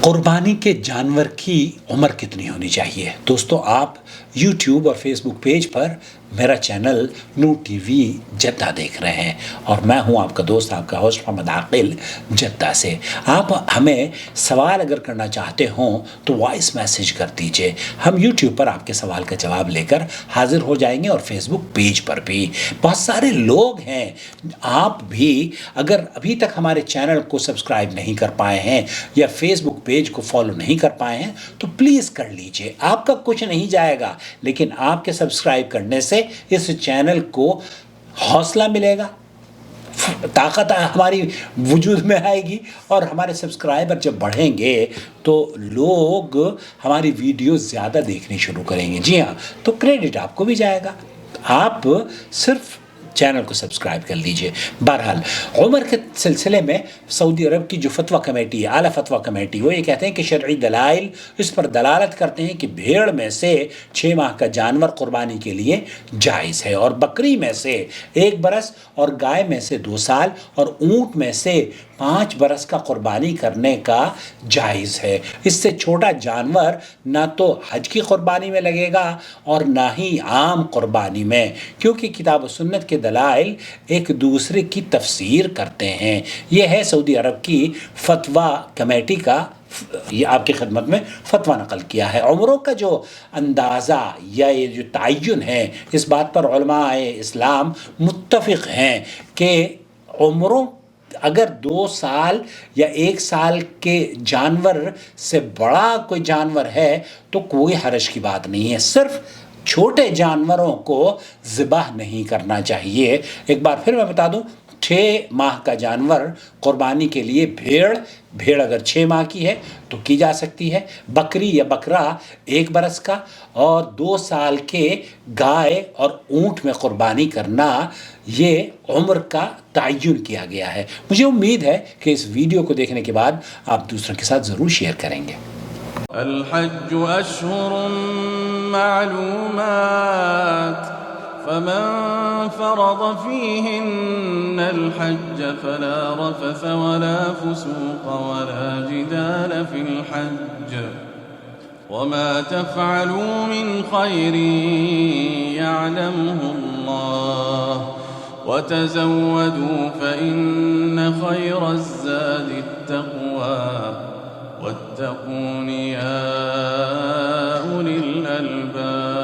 قربانی کے جانور کی عمر کتنی ہونی چاہیے؟ دوستو، آپ یوٹیوب اور فیس بک پیج پر میرا چینل نور ٹی وی جدہ دیکھ رہے ہیں اور میں ہوں آپ کا دوست، آپ کا ہوسٹ محمد عاقل جدہ سے۔ آپ ہمیں سوال اگر کرنا چاہتے ہوں تو وائس میسیج کر دیجئے، ہم یوٹیوب پر آپ کے سوال کا جواب لے کر حاضر ہو جائیں گے اور فیس بک پیج پر بھی۔ بہت سارے لوگ ہیں، آپ بھی اگر ابھی تک ہمارے چینل کو سبسکرائب نہیں کر پائے ہیں یا فیس بک پیج کو فالو نہیں کر پائے ہیں تو پلیز کر لیجئے، آپ کا کچھ نہیں جائے گا، لیکن آپ کے سبسکرائب کرنے سے اس چینل کو حوصلہ ملے گا، طاقت ہماری وجود میں آئے گی، اور ہمارے سبسکرائبر جب بڑھیں گے تو لوگ ہماری ویڈیو زیادہ دیکھنی شروع کریں گے۔ جی ہاں، تو کریڈٹ آپ کو بھی جائے گا، آپ صرف چینل کو سبسکرائب کر لیجئے۔ بہرحال عمر کے سلسلے میں سعودی عرب کی جو فتویٰ کمیٹی ہے، اعلیٰ فتویٰ کمیٹی، وہ یہ کہتے ہیں کہ شرعی دلائل اس پر دلالت کرتے ہیں کہ بھیڑ میں سے 6 ماہ کا جانور قربانی کے لیے جائز ہے، اور بکری میں سے 1 برس، اور گائے میں سے 2 سال، اور اونٹ میں سے 5 برس کا قربانی کرنے کا جائز ہے۔ اس سے چھوٹا جانور نہ تو حج کی قربانی میں لگے گا اور نہ ہی عام قربانی میں، کیونکہ کتاب و سنت کے دلائل ایک دوسرے کی تفسیر کرتے ہیں۔ یہ ہے سعودی عرب کی فتویٰ کمیٹی کا، یہ آپ کی خدمت میں فتویٰ نقل کیا ہے۔ عمروں کا جو اندازہ یا یہ جو تعین ہے، اس بات پر علماء اسلام متفق ہیں کہ عمروں اگر 2 سال یا 1 سال کے جانور سے بڑا کوئی جانور ہے تو کوئی حرج کی بات نہیں ہے، صرف چھوٹے جانوروں کو ذبح نہیں کرنا چاہیے۔ ایک بار پھر میں بتا دوں، 6 ماہ کا جانور قربانی کے لیے بھیڑ اگر 6 ماہ کی ہے تو کی جا سکتی ہے، بکری یا بکرا 1 برس کا، اور 2 سال کے گائے اور اونٹ میں قربانی کرنا، یہ عمر کا تعین کیا گیا ہے۔ مجھے امید ہے کہ اس ویڈیو کو دیکھنے کے بعد آپ دوسروں کے ساتھ ضرور شیئر کریں گے۔ الحج أشهر معلومات فمن فرض فيهن الحج فلا رفث ولا فسوق ولا جدال في الحج وما تفعلوا من خير يعلمه الله وتزودوا فإن خير الزاد التقوى واتقون يا أولي الألباب